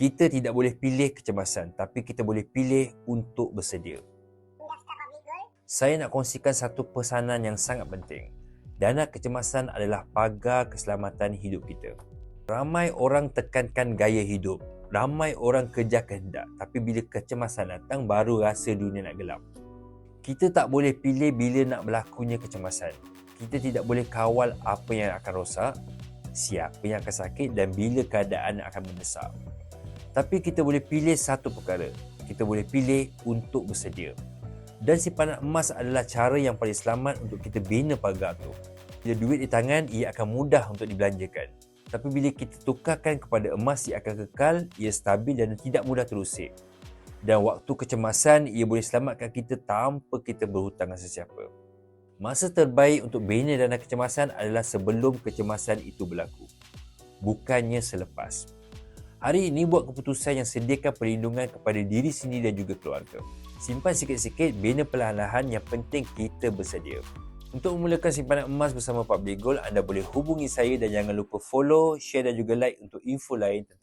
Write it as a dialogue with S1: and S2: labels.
S1: Kita tidak boleh pilih kecemasan, tapi kita boleh pilih untuk bersedia. Saya nak kongsikan satu pesanan yang sangat penting. Dana kecemasan adalah pagar keselamatan hidup kita. Ramai orang tekankan gaya hidup. Ramai orang kejar kehendak. Tapi bila kecemasan datang, baru rasa dunia nak gelap. Kita tak boleh pilih bila nak berlakunya kecemasan. Kita tidak boleh kawal apa yang akan rosak, siapa yang akan sakit dan bila keadaan akan mendesak. Tapi kita boleh pilih satu perkara. Kita boleh pilih untuk bersedia. Dan simpanan emas adalah cara yang paling selamat untuk kita bina pagar tu. Bila duit di tangan, ia akan mudah untuk dibelanjakan. Tapi bila kita tukarkan kepada emas, ia akan kekal, ia stabil dan tidak mudah terusik. Dan waktu kecemasan, ia boleh selamatkan kita tanpa kita berhutang dengan sesiapa. Masa terbaik untuk bina dana kecemasan adalah sebelum kecemasan itu berlaku. Bukannya selepas. Hari ini buat keputusan yang sediakan perlindungan kepada diri sendiri dan juga keluarga. Simpan sikit-sikit, bina perlahan-lahan, yang penting kita bersedia. Untuk memulakan simpanan emas bersama Public Gold, anda boleh hubungi saya dan jangan lupa follow, share dan juga like untuk info lain tentang